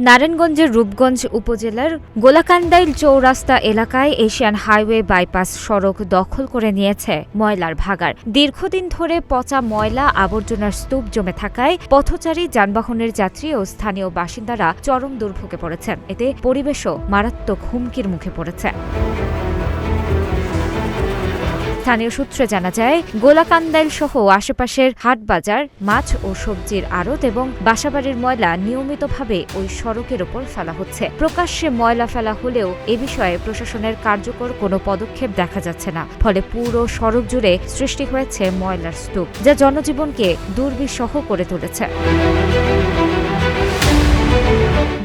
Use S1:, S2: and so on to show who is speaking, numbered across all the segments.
S1: নারায়ণগঞ্জের রূপগঞ্জ উপজেলার গোলাকান্দাইল চৌরাস্তা এলাকায় এশিয়ান হাইওয়ে বাইপাস সড়ক দখল করে নিয়েছে ময়লার ভাগাড়। দীর্ঘদিন ধরে পচা ময়লা আবর্জনার স্তূপ জমে থাকায় পথচারী, যানবাহনের যাত্রী ও স্থানীয় বাসিন্দারা চরম দুর্ভোগে পড়েছেন। এতে পরিবেশও মারাত্মক হুমকির মুখে পড়েছে। স্থানীয় সূত্রে জানা যায়, গোলাকান্দাইল সহ আশেপাশের হাটবাজার, মাছ ও সবজির আড়ত এবং বাসাবাড়ির ময়লা নিয়মিতভাবে ওই সড়কের ওপর ফেলা হচ্ছে। প্রকাশ্যে ময়লা ফেলা হলেও এ বিষয়ে প্রশাসনের কার্যকর কোনো পদক্ষেপ দেখা যাচ্ছে না। ফলে পুরো সড়ক জুড়ে সৃষ্টি হয়েছে ময়লার স্তূপ, যা জনজীবনকে দুর্বিষহ করে তুলেছে।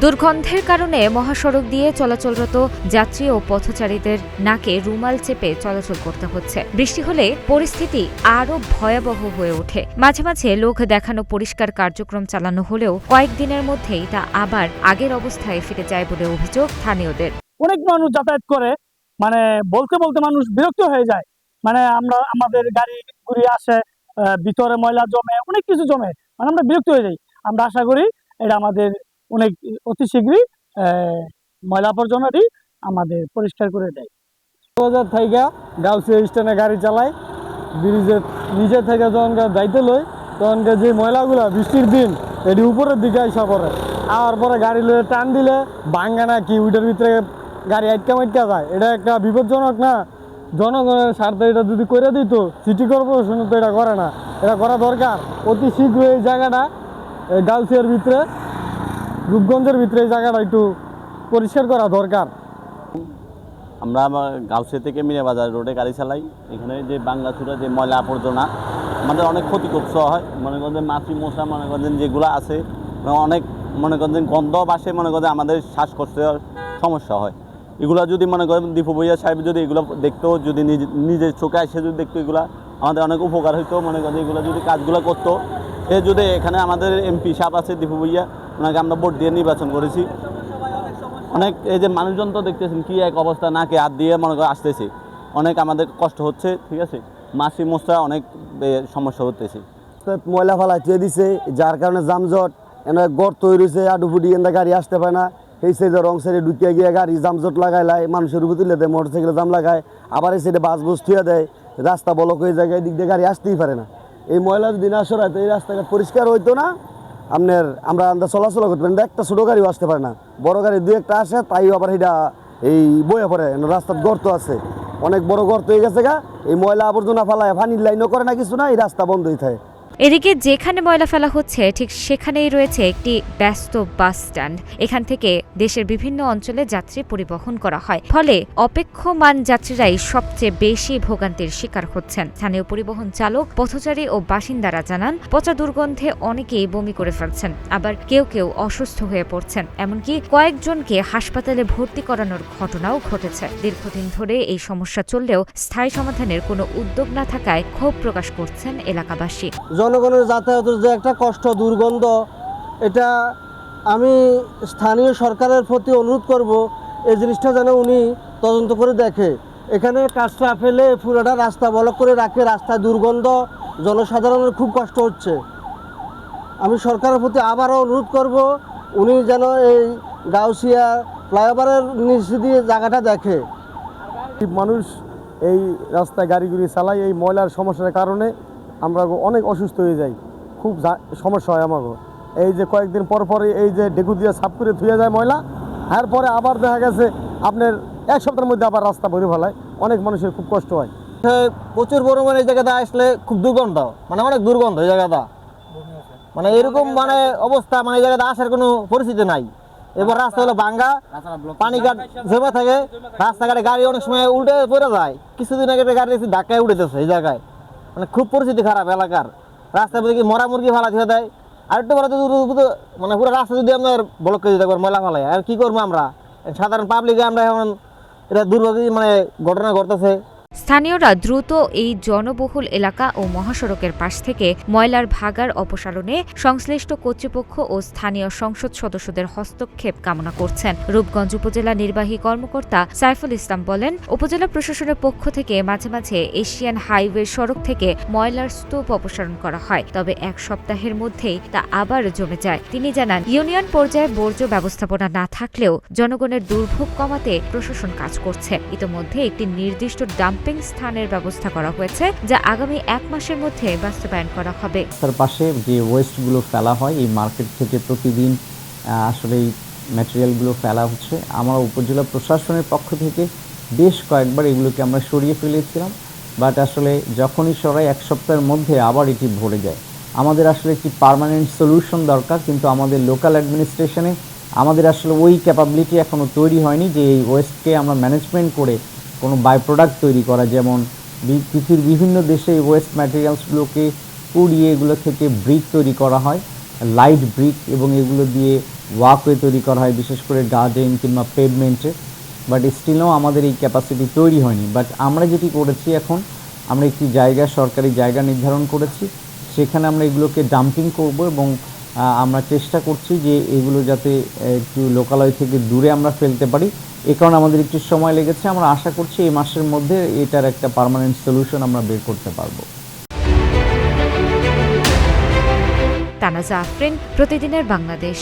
S1: দুর্গন্ধের কারণে মহাসড়ক দিয়ে চলাচলরত যাত্রী ও পথচারীদের নাকে রুমাল চেপে চলাচল করতে হচ্ছে। বৃষ্টি হলে পরিস্থিতি আরও ভয়াবহ হয়ে ওঠে। মাঝে মাঝে লোক দেখানো পরিষ্কার কার্যক্রম চালানো হলেও কয়েকদিনের মধ্যেই তা আবার আগের অবস্থায় ফিরে যায় বলে অভিযোগ স্থানীয়দের।
S2: অনেক মানুষ যাতায়াত করে, বলতে বলতে মানুষ বিরক্ত হয়ে যায়। আমাদের গাড়ি ঘুরে আসে, ভিতরে ময়লা জমে, অনেক কিছু জমে, আমরা বিরক্ত হয়ে যাই। আমরা আশা করি এটা আমাদের অতি শীঘ্রই ময়লা আবর্জনাটি আমাদের পরিষ্কার করে দেয়।
S3: থেকে গাউসিয়া স্ট্যান্ডে গাড়ি চালাই, ব্রিজের নিচে থেকে যখন যাইতে লই তখন যে ময়লাগুলো বৃষ্টির দিন এটি উপরের দিকে আসা পড়ে, আর পরে গাড়ি লয়ে টান দিলে ভাঙ্গা না কি ওইটার ভিতরে গাড়ি আটকা যায়। এটা একটা বিপজ্জনক না? জনগণের স্বার্থে এটা যদি করে দিত, সিটি কর্পোরেশন তো এটা করে না, এটা করা দরকার। অতি শীঘ্র এই জায়গাটা গাউসিয়ার ভিতরে, রূপগঞ্জের ভিতরে এই জায়গাটা একটু পরিষ্কার করা দরকার।
S4: আমরা গাউসিয়া থেকে মিনাবাজার রোডে গাড়ি চালাই। এখানে যে বাংলাচুরা যে ময়লা আবর্জনা আমাদের অনেক ক্ষতিগ্রস্ত হয়। মনে করেন মাছি মশা যেগুলো আছে, অনেক গন্ধ বাসে, আমাদের শ্বাসকষ্টের সমস্যা হয়। এগুলো যদি দীপু ভূঁইয়া সাহেব যদি এগুলো দেখতো, যদি নিজের চোখে এসে যদি দেখতো, এগুলো আমাদের অনেক উপকার হইতো। এগুলো যদি কাজগুলো করতো, যদি এখানে আমাদের এমপি সাহেব আছে দীপু ভূঁইয়া, ওনাকে আমরা ভোট দিয়ে নির্বাচন করেছি। অনেক এই যে মানুষজন তো দেখতেছেন কি এক অবস্থা, নাকে হাত দিয়ে আসতেছে, অনেক আমাদের কষ্ট হচ্ছে। ঠিক আছে, মাছি মশা অনেক সমস্যা হতেছে।
S3: ময়লা ফেলা চেয়ে দিছে, যার কারণে যানজট গর্ত তৈরি হয়েছে, আডুফুডি এনে গাড়ি আসতে পারে না। এই সাইডে রং সাইডে ঢুকিয়ে গিয়ে গাড়ি যানজট লাগাই মানুষের উপর তুলে দেয়, মোটর সাইকেলে জাম লাগায়। আবার এই সাইডে বাস বুস থুয়ে দেয়, রাস্তা বলক হয়ে যায়, এদিক দিয়ে গাড়ি আসতেই পারে না। এই ময়লা যদি না সরাইতো, এই রাস্তাঘাট পরিষ্কার হইতো না। আমরা চলাচল করতে পারি না, একটা ছোটো গাড়িও আসতে পারে না। বড় গাড়ি দুই একটা আসে, তাইও আবার এটা এই বয়ে পড়ে। রাস্তার গর্ত আছে, অনেক বড় গর্ত হয়ে গেছে গা। এই ময়লা আবর্জনা ফেলায় পানির লাইনও করে না, কিছু না, এই রাস্তা বন্ধই থাকে।
S1: এদিকে যেখানে ময়লা ফেলা হচ্ছে ঠিক সেখানেই রয়েছে একটি ব্যস্ত বাস স্ট্যান্ড। এখান থেকে দেশের বিভিন্ন অঞ্চলে যাত্রী পরিবহন করা হয়, ফলে অপেক্ষমান যাত্রীরাই সবচেয়ে বেশি ভোগান্তির শিকার হচ্ছেন। স্থানীয় পরিবহন চালক, পথচারী ও বাসিন্দারা জানান, পচা দুর্গন্ধে অনেকেই বমি করে ফেলছেন, আবার কেউ কেউ অসুস্থ হয়ে পড়ছেন। এমনকি কয়েকজনকে হাসপাতালে ভর্তি করানোর ঘটনাও ঘটেছে। দীর্ঘদিন ধরে এই সমস্যা চললেও স্থায়ী সমাধানের কোনো উদ্যোগ না থাকায় ক্ষোভ প্রকাশ করছেন এলাকাবাসী।
S3: জনগণের যাতায়াতের যে একটা কষ্ট, দুর্গন্ধ, এটা আমি স্থানীয় সরকারের প্রতি অনুরোধ করব, এই জিনিসটা যেন উনি তদন্ত করে দেখে। এখানে কাঁচরা ফেলে পুরোটা রাস্তা ব্লক করে রাখে, রাস্তায় দুর্গন্ধ, জনসাধারণের খুব কষ্ট হচ্ছে। আমি সরকারের প্রতি আবারও অনুরোধ করব, উনি যেন এই গাউসিয়া ফ্লাইওভারের নিচে দিয়ে জায়গাটা দেখে।
S5: মানুষ এই রাস্তায় গাড়িগুলি চালায়, এই ময়লার সমস্যার কারণে আমরা অনেক অসুস্থ হয়ে যাই, খুব সমস্যা হয় আমাকে। এই যে কয়েকদিন পর পরে এই যে ডেকু দিয়ে সাফ করে ধুয়ে যায় ময়লা, এরপরে আবার দেখা গেছে আপনার এক সপ্তাহের মধ্যে আবার রাস্তা ভরে ফেলায়, অনেক মানুষের খুব কষ্ট হয়।
S3: প্রচুর পরিমাণে এই জায়গাটা আসলে খুব দুর্গন্ধ, অনেক দুর্গন্ধ এই জায়গাটা, এরকম অবস্থা, এই জায়গাটা আসার কোনো পরিস্থিতি নাই। এবার রাস্তা হলো ভাঙ্গা, পানি ঘাট জমা থাকে, রাস্তাঘাটে গাড়ি অনেক সময় উল্টে পড়ে যায়। কিছুদিন আগে গাড়ি ধাক্কায় উঠেছে এই জায়গায়, খুব পরিস্থিতি খারাপ এলাকার। রাস্তার মধ্যে মরা মুরগি ফালা দিয়ে দেয়, আর একটু বড় পুরো রাস্তা যদি আপনার ব্লক করে দিতে পারবো ময়লা ফালাই, আর কি করবো আমরা সাধারণ পাবলিকে? আমরা এখন এটা দুর্ভাগ্য ঘটনা ঘটতেছে।
S1: স্থানীয়রা দ্রুত এই জনবহুল এলাকা ও মহাসড়কের পাশ থেকে ময়লার ভাগাড় অপসারণে সংশ্লিষ্ট কর্তৃপক্ষ ও স্থানীয় সংসদ সদস্যদের হস্তক্ষেপ কামনা করছেন। রূপগঞ্জ উপজেলা নির্বাহী কর্মকর্তা সাইফুল ইসলাম বলেন, উপজেলা প্রশাসনের পক্ষ থেকে মাঝে মাঝে এশিয়ান হাইওয়ে সড়ক থেকে ময়লার স্তূপ অপসারণ করা হয়, তবে এক সপ্তাহের মধ্যেই তা আবার জমে যায়। তিনি জানান, ইউনিয়ন পর্যায়ে বর্জ্য ব্যবস্থাপনা না থাকলেও জনগণের দুর্ভোগ কমাতে প্রশাসন কাজ করছে। ইতোমধ্যে একটি নির্দিষ্ট ডাম্পিং স্থানের ব্যবস্থা করা হয়েছে, যা আগামী 1 মাসের মধ্যে বাস্তবায়ন করা হবে।
S6: তার পাশে যে ওয়েস্টগুলো ফেলা হয়, এই মার্কেট থেকে প্রতিদিন আসলে এই ম্যাটেরিয়ালগুলো ফেলা হচ্ছে। আমরা উপজেলা প্রশাসনের পক্ষ থেকে বেশ কয়েকবার এগুলোকে আমরা সরিয়ে ফেলেছিলাম, বাট আসলে যখনই সরাই 1 সপ্তাহের মধ্যে আবার এটি ভরে যায়। আমাদের আসলে একটি পার্মানেন্ট সলিউশন দরকার, কিন্তু আমাদের লোকাল অ্যাডমিনিস্ট্রেশনে আমাদের আসলে ওই ক্যাপাবিলিটি এখনও তৈরি হয়নি যে এই ওয়েস্টকে আমরা ম্যানেজমেন্ট করে কোনো বাই প্রোডাক্ট তৈরি করা। যেমন পৃথিবীর বিভিন্ন দেশে এই ওয়েস্ট ম্যাটেরিয়ালসগুলোকে পুড়িয়ে এগুলো থেকে ব্রিক তৈরি করা হয়, লাইট ব্রিক, এবং এগুলো দিয়ে ওয়াকওয়ে তৈরি করা হয়, বিশেষ করে গার্ডেন কিংবা পেভমেন্টে। বাট স্টিলও আমাদের এই ক্যাপাসিটি তৈরি হয়নি। বাট আমরা যেটি করেছি, এখন আমরা একটি জায়গা, সরকারি জায়গা নির্ধারণ করেছি, সেখানে আমরা এগুলোকে ডাম্পিং করব এবং আমরা চেষ্টা করছি যে এগুলো যাতে একটু লোকালয় থেকে দূরে আমরা ফেলতে পারি। এ কারণে আমাদের একটু সময় লেগেছে। আমরা আশা করছি এই মাসের মধ্যে এটার একটা পার্মানেন্ট সলিউশন আমরা বের করতে পারবো।
S1: তানাজা আফরিন, প্রতিদিনের বাংলাদেশ।